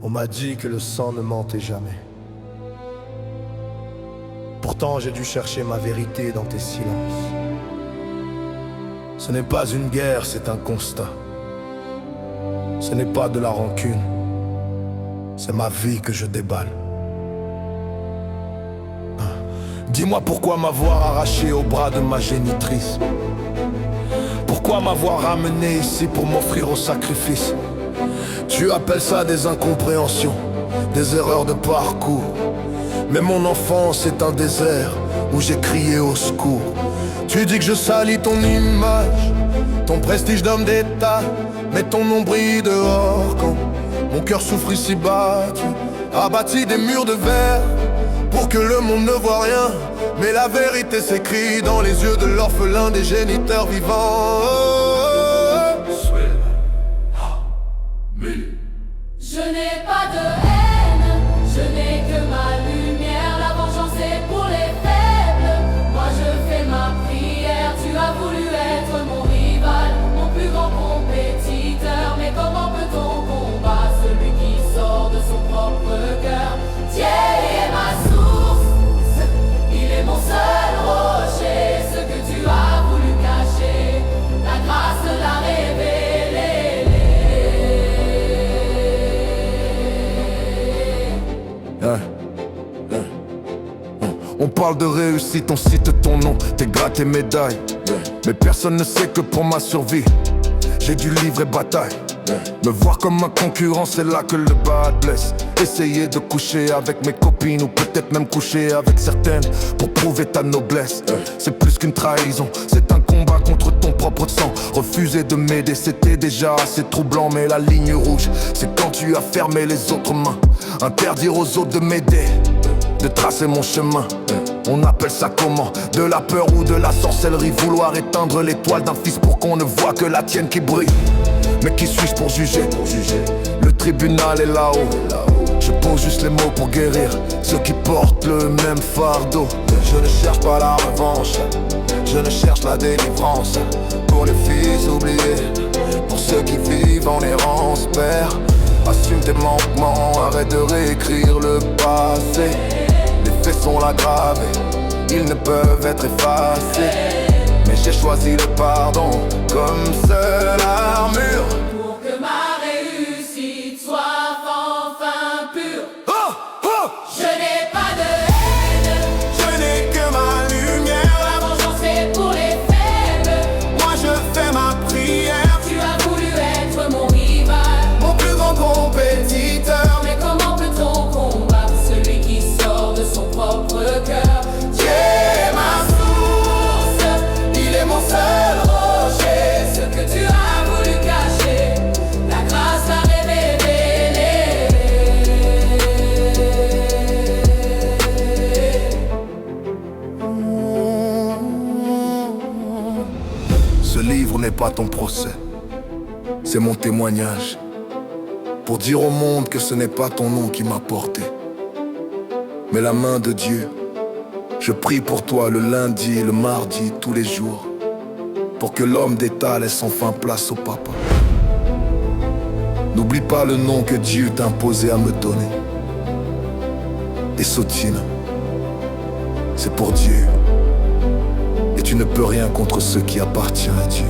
On m'a dit que le sang ne mentait jamais. Pourtant j'ai dû chercher ma vérité dans tes silences. Ce n'est pas une guerre, c'est un constat. Ce n'est pas de la rancune, c'est ma vie que je déballe. Dis-moi pourquoi m'avoir arraché au bras de ma génitrice. Pourquoi m'avoir ramené ici pour m'offrir au sacrifice. Tu appelles ça des incompréhensions, des erreurs de parcours. Mais mon enfance est un désert où j'ai crié au secours. Tu dis que je salis ton image, ton prestige d'homme d'état. Mets ton nombril dehors quand mon cœur souffre ici-bas. Tu as bâti des murs de verre pour que le monde ne voit rien. Mais la vérité s'écrit dans les yeux de l'orphelin des géniteurs vivants. Je n'ai pas de haine, je n'ai que ma lumière. La vengeance est pour les faibles. Moi je fais ma prière. Tu as voulu être mon rival, mon plus grand compétiteur. Mais comment peut-on combattre celui qui sort de son propre cœur? Dieu est ma source, il est mon seul rocher. Ce que tu as voulu cacher, la grâce l'a révélé. On parle de réussite, on cite ton nom, tes grades, tes médailles. Mais personne ne sait que pour ma survie, j'ai dû livrer bataille. Me voir comme un concurrent, c'est là que le bad blesse. Essayer de coucher avec mes copines, ou peut-être même coucher avec certaines, pour prouver ta noblesse. C'est plus qu'une trahison, c'est un combat contre ton propre sang. Refuser de m'aider, c'était déjà assez troublant. Mais la ligne rouge, c'est quand tu as fermé les autres mains. Interdire aux autres de m'aider, de tracer mon chemin. On appelle ça comment? De la peur ou de la sorcellerie? Vouloir éteindre l'étoile d'un fils pour qu'on ne voit que la tienne qui brille. Mais qui suis-je pour juger? Le tribunal est là-haut. Je pose juste les mots pour guérir ceux qui portent le même fardeau. Je ne cherche pas la revanche, je ne cherche la délivrance. Pour les fils oubliés, pour ceux qui vivent en errance, Père, assume tes manquements, arrête de réécrire le passé. Les faits sont là gravés, ils ne peuvent être effacés. Mais j'ai choisi le pardon comme seule armure. Pour que ma réussite soit enfin pure. Je n'ai pas de haine, Je n'ai que ma lumière. la vengeance est pour les faibles. Moi je fais ma prière. Tu as voulu être mon rival, Mon plus grand compétiteur. mais comment peut-on combattre celui qui sort de son propre cœur? Dieu est ma source, il est mon seul rocher. Ce que tu as voulu cacher, la grâce l'a révélé. Ce livre n'est pas ton procès, c'est mon témoignage. Pour dire au monde que ce n'est pas ton nom qui m'a porté, mais la main de Dieu. Je prie pour toi le lundi, le mardi, tous les jours, pour que l'homme d'État laisse enfin place au papa. N'oublie pas le nom que Dieu t'a imposé à me donner. Et Sotine, c'est pour Dieu. Et tu ne peux rien contre ce qui appartient à Dieu.